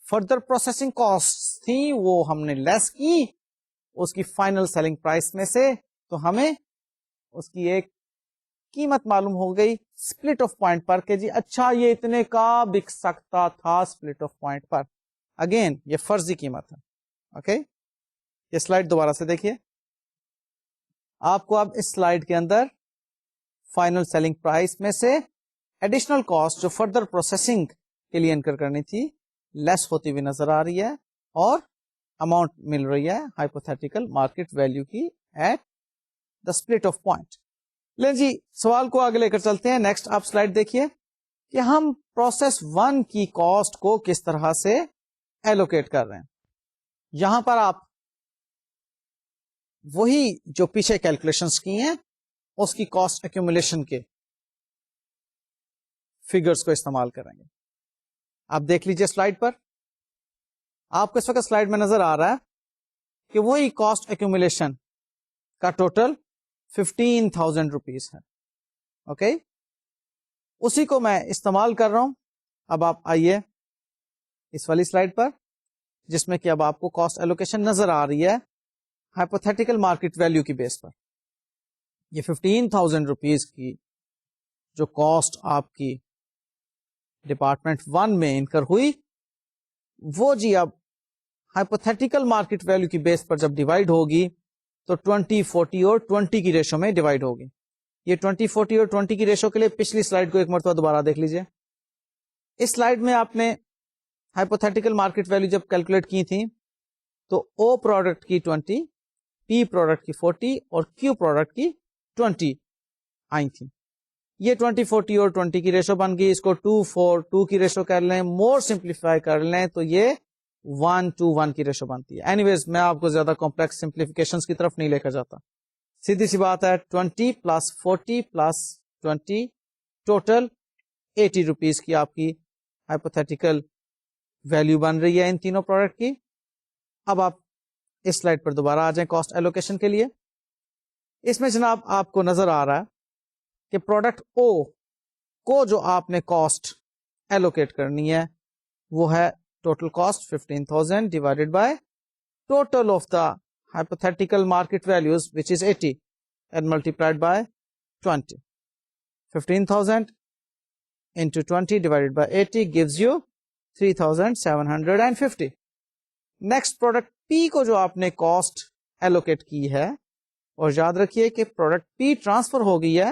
فردر پروسیسنگ کاسٹ تھی وہ ہم نے لیس کی اس کی فائنل سیلنگ پرائس میں سے, تو ہمیں اس کی ایک قیمت معلوم ہو گئی اسپلٹ آف پوائنٹ پر کہ جی اچھا یہ اتنے کا بک سکتا تھا اسپلٹ آف پوائنٹ پر. اگین یہ فرضی قیمت ہے. اوکے یہ سلائڈ دوبارہ سے دیکھیے. آپ کو اب اس سلائڈ کے اندر فائنل سیلنگ پرائس میں سے ایڈیشنل کاسٹ جو فردر پروسیسنگ کے لیے انکر کرنی تھی لیس ہوتی ہوئی نظر آ رہی ہے اور اماؤنٹ مل رہی ہے ہائپوتھیٹیکل مارکیٹ ویلیو کی at the split off point. لیں جی سوال کو آگے لے کر چلتے ہیں. نیکسٹ آپ سلائڈ دیکھیے کہ ہم پروسیس 1 کی کاسٹ کو کس طرح سے ایلوکیٹ کر رہے ہیں. یہاں پر آپ وہی جو پیچھے کیلکولیشنز کی ہیں اس کی کاسٹ ایکومولیشن کے فگرز کو استعمال کریں گے. آپ دیکھ لیجئے سلائڈ پر, آپ کو اس وقت سلائڈ میں نظر آ رہا ہے کہ وہی کاسٹ ایکومولیشن کا ٹوٹل 15,000 روپیز ہے. اوکے اسی کو میں استعمال کر رہا ہوں. اب آپ آئیے اس والی سلائڈ پر جس میں کہ اب آپ کو کاسٹ ایلوکیشن نظر آ رہی ہے ہائپوتھیٹیکل مارکیٹ ویلیو کی بیس پر. یہ 15,000 روپیز کی جو کاسٹ آپ کی ڈپارٹمنٹ 1 میں انکر ہوئی وہ جی اب ہائپوتھیٹیکل مارکیٹ ویلیو کی بیس پر جب ڈیوائڈ ہوگی تو 20, 40 اور 20 کی ریشو میں ڈیوائڈ ہوگی. یہ 20, 40 اور 20 کی ریشو کے لیے پچھلی سلائڈ کو ایک مرتبہ دوبارہ دیکھ لیجئے. اس سلائڈ میں آپ نے ہائپوتھیٹیکل مارکیٹ ویلیو جب کیلکولیٹ کی تھی تو او پروڈکٹ کی 20, پی پروڈکٹ کی 40 اور کیو پروڈکٹ کی 20 آئی تھی. یہ 20, 40 اور 20 کی ریشو بن گئی. اس کو 2, 4, 2 کی ریشو کر لیں, مور سمپلیفائی کر لیں تو یہ 1 to 1 کی ریشو بنتی ہے. اینی ویز میں آپ کو زیادہ کمپلیکس سمپلیفیکیشن کی طرف نہیں لے کر جاتا. سیدھی سی بات ہے 20 پلس 40 پلس 20 ٹوٹل 80 روپیز کی آپ کی ہائپوتھیٹیکل ویلیو بن رہی ہے ان تینوں پروڈکٹ کی. اب آپ اس سلائڈ پر دوبارہ آ جائیں کاسٹ ایلوکیشن کے لیے. اس میں جناب آپ کو نظر آ رہا ہے کہ پروڈکٹ او کو جو آپ نے کاسٹ ایلوکیٹ کرنی ہے وہ ہے total cost 15,000 divided by total of the hypothetical market values which is 80 and multiplied by 20. 15,000 into 20 divided by 80 gives you 3,750. Next product P کو جو آپ نے cost allocate کی ہے اور یاد رکھیے کہ product P transfer ہو گئی ہے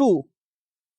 2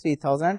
3000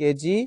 kg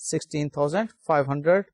16,500,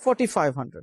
4500।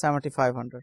7,500।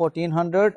1400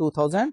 2000,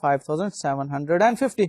5750।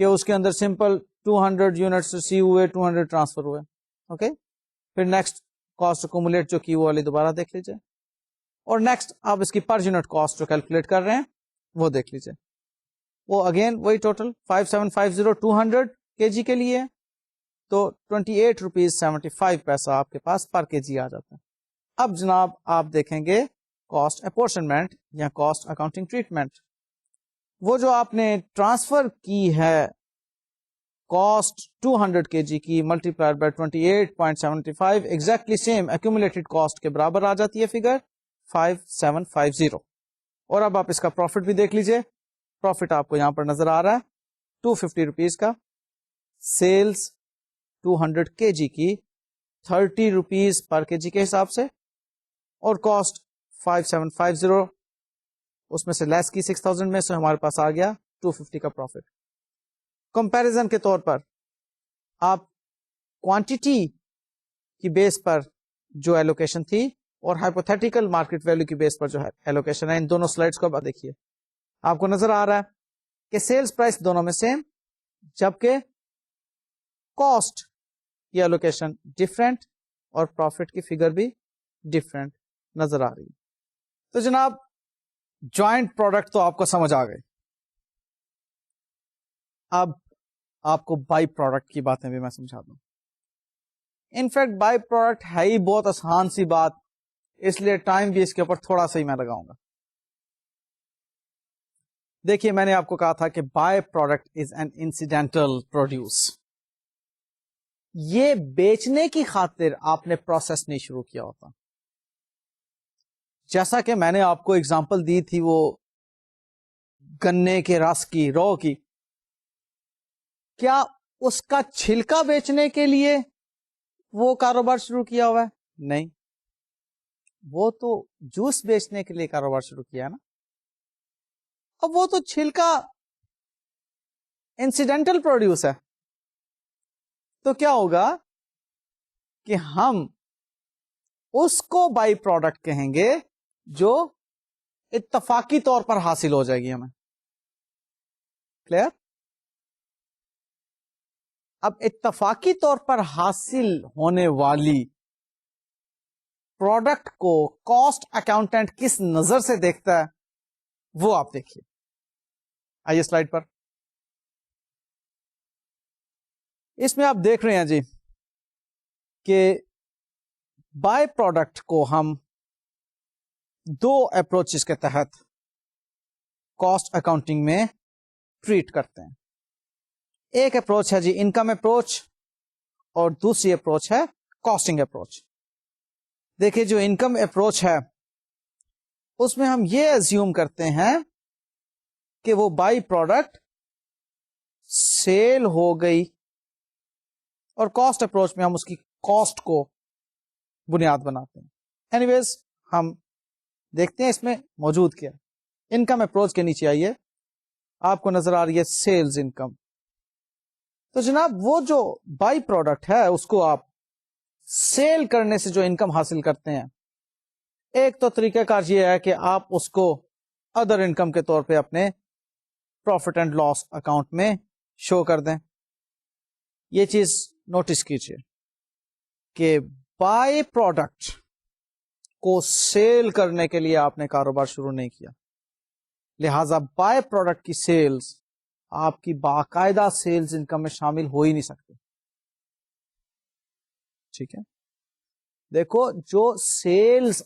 کہ اس کے اندر سمپل 200 یونٹس ریسیو ہوئے, 200 ٹرانسفر ہوئے. اوکے, پھر نیکسٹ کاسٹ اکومولیٹ جو کی وہ والی دوبارہ دیکھ لیجیے, اور نیکسٹ آپ اس کی پر یونٹ کاسٹ جو کیلکولیٹ کر رہے ہیں وہ دیکھ لیجیے. وہ اگین وہی ٹوٹل 5750 200 کے جی کے لیے, تو 28 روپیز 75 پیسہ آپ کے پاس پر کے جی آ جاتا ہے. اب جناب آپ دیکھیں گے کاسٹ اپورشنمنٹ یا کاسٹ اکاؤنٹنگ ٹریٹمنٹ. وہ جو آپ نے ٹرانسفر کی ہے کاسٹ 200 کے جی کی multiplier by 28.75 exactly same accumulated cost کے برابر آ جاتی ہے فگر 5750. اور اب آپ اس کا پروفٹ بھی دیکھ لیجئے. پروفٹ آپ کو یہاں پر نظر آ رہا ہے 250 روپیز کا. سیلز 200 کے جی کی 30 روپیز پر کے جی کے حساب سے, اور کاسٹ 5750 اس میں سے لیس کی 6000 میں سے ہمارے پاس آ گیا 250 کا پروفٹ. کمپیریزن کے طور پر آپ کوانٹیٹی کی بیس پر جو ایلوکیشن تھی اور ہائپوتھیٹیکل مارکیٹ ویلیو کی بیس پر جو ہے ایلوکیشن ہے, ان دونوں سلائڈس کو اب دیکھیے. آپ کو نظر آ رہا ہے کہ سیلز پرائس دونوں میں سیم, جبکہ کاسٹ کی ایلوکیشن ڈفرینٹ اور پروفٹ کی فگر بھی ڈفرینٹ نظر آ رہی ہے. تو جناب جوائنٹ پروڈکٹ تو آپ کو سمجھ آ گئی. اب آپ کو بائی پروڈکٹ کی باتیں بھی میں سمجھا دوں. انفیکٹ بائی پروڈکٹ ہے ہی بہت آسان سی بات, اس لیے ٹائم بھی اس کے اوپر تھوڑا سا ہی میں لگاؤں گا. دیکھیے میں نے آپ کو کہا تھا کہ by product is an incidental produce. یہ بیچنے کی خاطر آپ نے پروسیس نہیں شروع کیا ہوتا. جیسا کہ میں نے آپ کو اگزامپل دی تھی وہ گنے کے رس کی, رو کی, کیا اس کا چھلکا بیچنے کے لیے وہ کاروبار شروع کیا ہوا ہے؟ نہیں, وہ تو جوس بیچنے کے لیے کاروبار شروع کیا ہے نا. اب وہ تو چھلکا انسیڈنٹل پروڈیوس ہے, تو کیا ہوگا کہ ہم اس کو بائی پروڈکٹ کہیں گے جو اتفاقی طور پر حاصل ہو جائے گی ہمیں. کلیئر؟ اب اتفاقی طور پر حاصل ہونے والی پروڈکٹ کو کاسٹ اکاؤنٹنٹ کس نظر سے دیکھتا ہے وہ آپ دیکھیے. آئیے سلائڈ پر. اس میں آپ دیکھ رہے ہیں جی کہ بائی پروڈکٹ کو ہم دو اپروچز کے تحت کاسٹ اکاؤنٹنگ میں ٹریٹ کرتے ہیں. ایک اپروچ ہے جی انکم اپروچ, اور دوسری اپروچ ہے کاسٹنگ اپروچ. دیکھیے جو انکم اپروچ ہے اس میں ہم یہ ایزیوم کرتے ہیں کہ وہ بائی پروڈکٹ سیل ہو گئی, اور کاسٹ اپروچ میں ہم اس کی کاسٹ کو بنیاد بناتے ہیں. اینی ویز ہم دیکھتے ہیں اس میں موجود کیا. انکم اپروچ کے نیچے آئیے, آپ کو نظر آ رہی ہے سیلز انکم. تو جناب وہ جو بائی پروڈکٹ ہے اس کو آپ سیل کرنے سے جو انکم حاصل کرتے ہیں, ایک تو طریقہ کار یہ ہے کہ آپ اس کو ادر انکم کے طور پہ اپنے پروفٹ اینڈ لاس اکاؤنٹ میں شو کر دیں. یہ چیز نوٹس کیجیے کہ بائی پروڈکٹ کو سیل کرنے کے لیے آپ نے کاروبار شروع نہیں کیا, لہذا بائی پروڈکٹ کی سیلز آپ کی باقاعدہ سیلز انکم میں شامل ہو ہی نہیں سکتے. ٹھیک ہے, دیکھو جو sales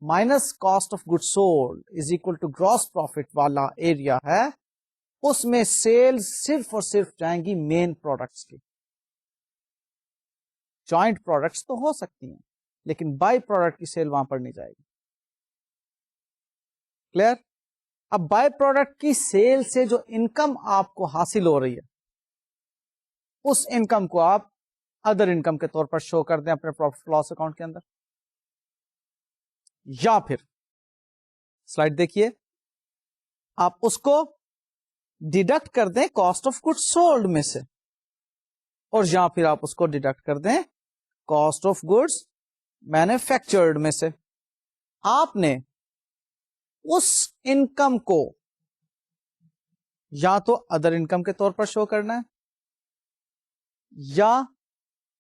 minus cost of good sold is equal to gross profit والا ایریا ہے, اس میں سیلز صرف اور صرف جائیں گی مین پروڈکٹس کی. جوائنٹ پروڈکٹس تو ہو سکتی ہیں لیکن بائی پروڈکٹ کی سیل وہاں پر نہیں جائے گی. کلیئر؟ اب بائی پروڈکٹ کی سیل سے جو انکم آپ کو حاصل ہو رہی ہے اس انکم کو آپ ادر انکم کے طور پر شو کر دیں اپنے پروفٹ لاس اکاؤنٹ کے اندر, یا پھر سلائڈ دیکھیے آپ اس کو ڈیڈکٹ کر دیں کاسٹ آف گڈ سولڈ میں سے, اور یا پھر آپ اس کو ڈیڈکٹ کر دیں کاسٹ آف گڈس مینوفیکچرڈ میں سے. آپ نے اس انکم کو یا تو ادر انکم کے طور پر شو کرنا ہے, یا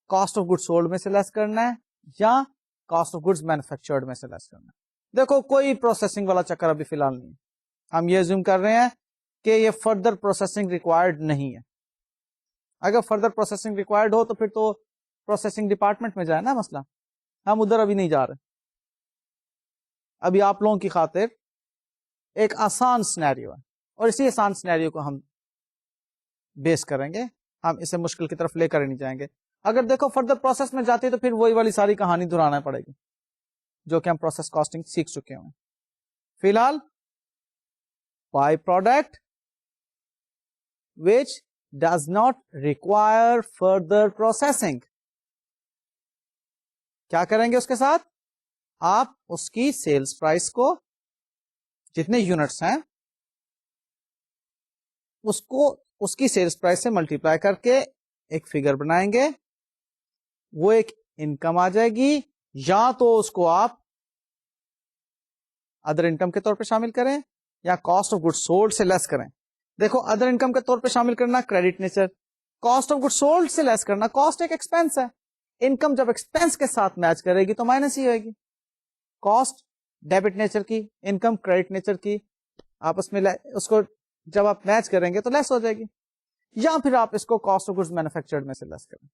کاسٹ آف گڈ سولڈ میں سے لیس کرنا ہے, یا کاسٹ آف گڈز مینوفیکچرڈ میں سے لیس کرنا ہے. دیکھو کوئی پروسیسنگ والا چکر ابھی فی الحال نہیں ہے. ہم یہ زوم کر رہے ہیں کہ یہ فردر پروسیسنگ ریکوائرڈ نہیں ہے. اگر فردر پروسیسنگ ریکوائرڈ ہو تو پھر تو پروسیسنگ ڈپارٹمنٹ میں جائے نا مسئلہ. ہم ادھر ابھی نہیں جا رہے. ابھی آپ لوگوں کی خاطر ایک آسان سینیریو ہے, اور اسی آسان سینیریو کو ہم بیس کریں گے. ہم اسے مشکل کی طرف لے کر نہیں جائیں گے. اگر دیکھو فردر پروسیس میں جاتی ہے تو پھر وہی والی ساری کہانی دہرانا پڑے گی جو کہ ہم پروسیس کاسٹنگ سیکھ چکے ہیں. فی الحال by product which does not require further processing. کیا کریں گے اس کے ساتھ؟ آپ اس کی سیلز پرائس کو, جتنے یونٹس ہیں اس کو اس کی سیلز پرائس سے ملٹیپلائی کر کے ایک فگر بنائیں گے. وہ ایک انکم آ جائے گی, یا تو اس کو آپ ادر انکم کے طور پہ شامل کریں یا کاسٹ آف گڈ سولڈ سے لیس کریں. دیکھو ادر انکم کے طور پہ شامل کرنا credit nature, cost of good sold سے لیس کرنا, کاسٹ ایک ایکسپینس ہے. انکم جب ایکسپینس کے ساتھ میچ کرے گی تو مائنس ہی ہوئے گی. کاسٹ ڈیبٹ نیچر کی, انکم کریڈٹ نیچر کی, آپس میں اس کو جب آپ میچ کریں گے تو لیس ہو جائے گی. یا پھر آپ اس کو کاسٹ آف گڈز مینوفیکچرڈ میں سے لیس کریں.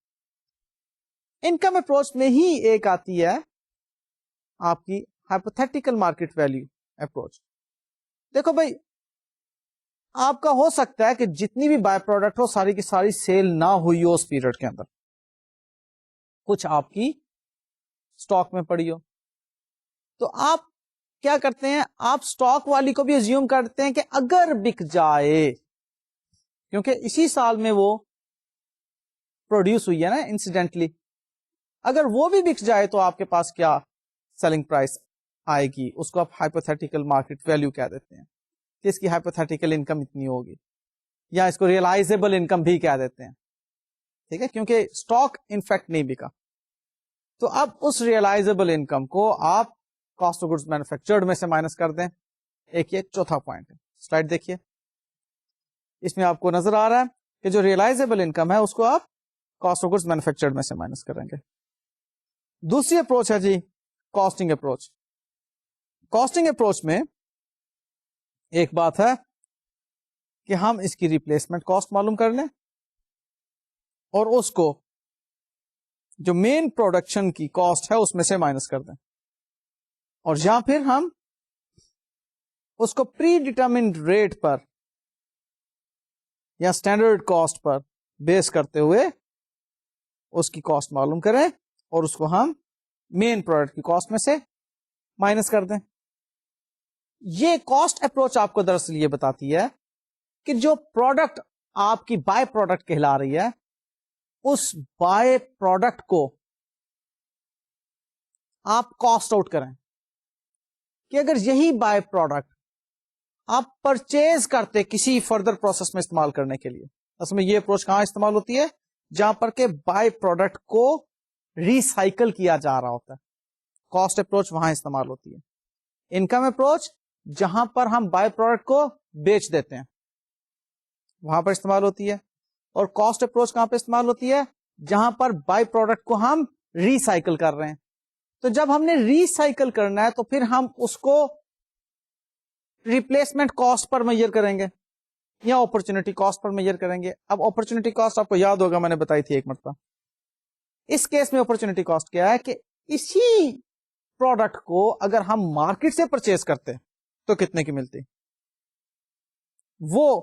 انکم اپروچ میں ہی ایک آتی ہے آپ کی ہائپوتھیٹیکل مارکیٹ ویلیو اپروچ. دیکھو بھائی, آپ کا ہو سکتا ہے کہ جتنی بھی بائی پروڈکٹ ہو ساری کی ساری سیل نہ ہوئی ہو اس پیریڈ کے اندر, کچھ آپ کی اسٹاک میں پڑی ہو. تو آپ کیا کرتے ہیں, آپ اسٹاک والی کو بھی ایزیوم کرتے ہیں کہ اگر بک جائے, کیونکہ اسی سال میں وہ پروڈیوس ہوئی ہے نا انسیڈنٹلی, اگر وہ بھی بک جائے تو آپ کے پاس کیا سیلنگ پرائس آئے گی, اس کو آپ ہائپوتھیٹیکل مارکیٹ ویلیو کہہ دیتے ہیں کہ اس کی ہائپوتھیٹیکل انکم اتنی ہوگی, یا اس کو ریئلائزیبل انکم بھی کہہ دیتے ہیں. ٹھیک ہے, کیونکہ اسٹاک انفیکٹ نہیں بکا. تو اب اس ریئلائزیبل انکم کو آپ کاسٹ آف گڈز مینوفیکچرڈ میں سے مائنس کر دیں. ایک یہ چوتھا پوائنٹ ہے, سلائڈ دیکھیے, اس میں آپ کو نظر آ رہا ہے کہ جو ریئلائزیبل انکم ہے اس کو آپ کاسٹ آف گڈز مینوفیکچرڈ میں سے مائنس کریں گے. دوسری اپروچ ہے جی کاسٹنگ اپروچ. کاسٹنگ اپروچ میں ایک بات ہے کہ ہم اس کی ریپلیسمنٹ کاسٹ معلوم کر لیں اور اس کو جو مین پروڈکشن کی کاسٹ ہے اس میں سے مائنس کر دیں, اور یا پھر ہم اس کو پری ڈیٹرمنڈ ریٹ پر یا اسٹینڈرڈ کاسٹ پر بیس کرتے ہوئے اس کی کاسٹ معلوم کریں اور اس کو ہم مین پروڈکٹ کی کاسٹ میں سے مائنس کر دیں. یہ کاسٹ اپروچ آپ کو دراصل یہ بتاتی ہے کہ جو پروڈکٹ آپ کی بائی پروڈکٹ کہلا رہی ہے اس بائی پروڈکٹ کو آپ کاسٹ آؤٹ کریں, کہ اگر یہی بائی پروڈکٹ آپ پرچیز کرتے کسی فردر پروسیس میں استعمال کرنے کے لیے, اصل میں یہ اپروچ کہاں استعمال ہوتی ہے, جہاں پر کہ بائی پروڈکٹ کو ریسائکل کیا جا رہا ہوتا ہے. کاسٹ اپروچ وہاں استعمال ہوتی ہے. انکم اپروچ جہاں پر ہم بائی پروڈکٹ کو بیچ دیتے ہیں وہاں پر استعمال ہوتی ہے, اور کاسٹ اپروچ کہاں پہ استعمال ہوتی ہے, جہاں پر بائی پروڈکٹ کو ہم ریسائکل کر رہے ہیں. تو جب ہم نے ریسائکل کرنا ہے تو پھر ہم اس کو ریپلیسمنٹ کاسٹ پر میئر کریں گے یا اپرچونٹی کاسٹ پر میئر کریں گے. اب اپرچونٹی کاسٹ آپ کو یاد ہوگا میں نے بتائی تھی ایک مرتبہ. اس کیس میں اپرچونٹی کاسٹ کیا ہے کہ اسی پروڈکٹ کو اگر ہم مارکیٹ سے پرچیز کرتے تو کتنے کی ملتی, وہ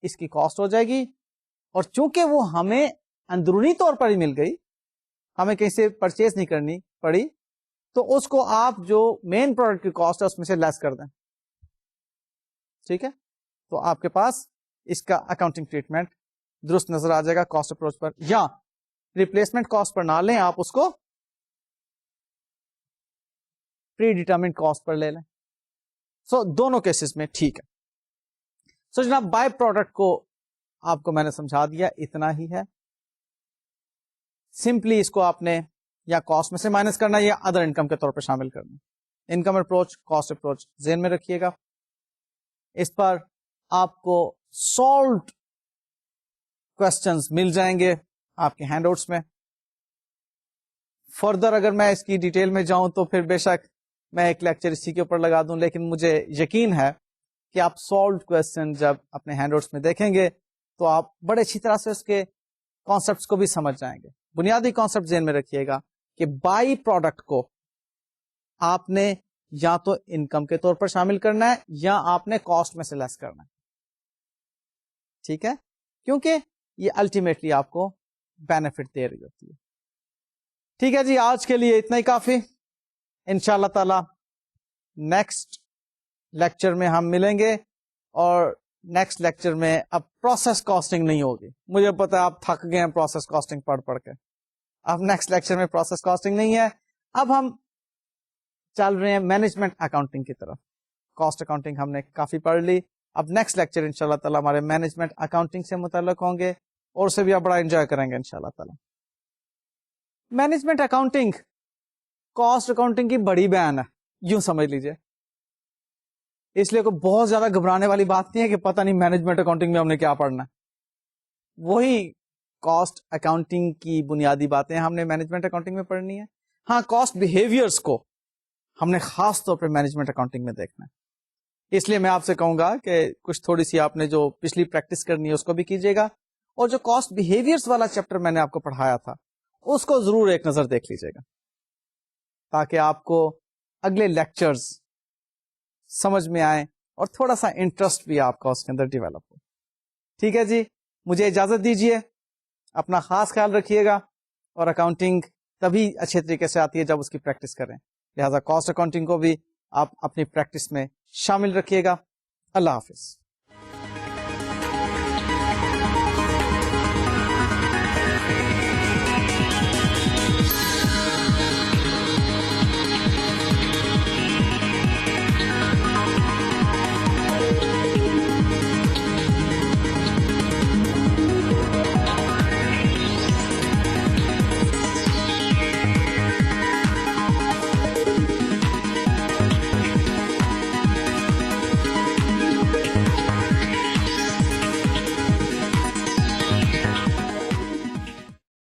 اس کی کاسٹ ہو جائے گی. اور چونکہ وہ ہمیں اندرونی طور پر ہی مل گئی, ہمیں کہیں سے پرچیز نہیں کرنی پڑی, تو اس کو آپ جو مین پروڈکٹ کی کاسٹ ہے اس میں سے لیس کر دیں. ٹھیک ہے, تو آپ کے پاس اس کا اکاؤنٹنگ ٹریٹمنٹ درست نظر آ جائے گا کاسٹ اپروچ پر. یا ریپلیسمنٹ کاسٹ پر نہ لیں, آپ اس کو پری ڈیٹرمنٹ کاسٹ پر لے لیں. سو دونوں کیسز میں ٹھیک ہے. سو جناب بائی پروڈکٹ کو آپ کو میں نے سمجھا دیا, اتنا ہی ہے. سمپلی اس کو آپ نے یا کاسٹ میں سے مائنس کرنا یا ادر انکم کے طور پر شامل کرنا. انکم اپروچ, کاسٹ اپروچ ذہن میں رکھیے گا. اس پر آپ کو سالوڈ کوشچنز مل جائیں گے آپ کے ہینڈ آؤٹس میں. فردر اگر میں اس کی ڈیٹیل میں جاؤں تو پھر بے شک میں ایک لیکچر اسی کے اوپر لگا دوں, لیکن مجھے یقین ہے کہ آپ سالوڈ کوشچن جب اپنے ہینڈ آؤٹس میں دیکھیں گے تو آپ بڑے اچھی طرح سے اس کے کانسیپٹس کو بھی سمجھ جائیں گے. بنیادی کانسیپٹ ذہن میں رکھیے گا کہ بائی پروڈکٹ کو آپ نے یا تو انکم کے طور پر شامل کرنا ہے یا آپ نے کاسٹ میں سے لیس کرنا ہے. ٹھیک ہے, کیونکہ یہ الٹیمیٹلی آپ کو بینیفٹ دے رہی ہوتی ہے. ٹھیک ہے جی, آج کے لیے اتنا ہی کافی. انشاءاللہ تعالی نیکسٹ لیکچر میں ہم ملیں گے, اور نیکسٹ لیکچر میں اب پروسیس کاسٹنگ نہیں ہوگی. مجھے پتا ہے آپ تھک گئے ہیں پروسیس کاسٹنگ پڑھ پڑھ کے. اب نیکسٹ لیکچر میں پروسیس کاسٹنگ نہیں ہے, اب ہم چل رہے ہیں مینجمنٹ اکاؤنٹنگ کی طرف. کاسٹ اکاؤنٹنگ ہم نے کافی پڑھ لی. اب نیکسٹ لیکچر انشاءاللہ تعالی ہمارے مینجمنٹ اکاؤنٹنگ سے متعلق ہوں گے, اور اسے بھی آپ بڑا انجوائے کریں گے انشاءاللہ تعالی. مینجمنٹ اکاؤنٹنگ کاسٹ اکاؤنٹنگ کی بڑی بہن ہے, یوں سمجھ لیجئے. اس لیے کوئی بہت زیادہ گھبرانے والی بات نہیں ہے کہ پتہ نہیں مینجمنٹ اکاؤنٹنگ میں ہم نے کیا پڑھنا ہے. وہی کاسٹ اکاؤنٹنگ کی بنیادی باتیں ہم نے مینجمنٹ اکاؤنٹنگ میں پڑھنی ہے. ہاں, کاسٹ بیہیویئرس کو ہم نے خاص طور پہ مینجمنٹ اکاؤنٹنگ میں دیکھنا ہے. اس لیے میں آپ سے کہوں گا کہ کچھ تھوڑی سی آپ نے جو پچھلی پریکٹس کرنی ہے اس کو بھی کیجیے گا, اور جو کاسٹ بیہیویئرس والا چیپٹر میں نے آپ کو پڑھایا تھا اس کو ضرور ایک نظر دیکھ لیجیے گا, تاکہ آپ کو اگلے لیکچرز سمجھ میں آئیں اور تھوڑا سا انٹرسٹ بھی آپ کا اس کے اندر ڈیولپ ہو. ٹھیک ہے جی, مجھے اجازت دیجیے. اپنا خاص خیال رکھیے گا, اور اکاؤنٹنگ تبھی اچھے طریقے سے آتی ہے جب اس کی پریکٹس کریں. لہذا کاسٹ اکاؤنٹنگ کو بھی آپ اپنی پریکٹس میں شامل رکھیے گا. اللہ حافظ.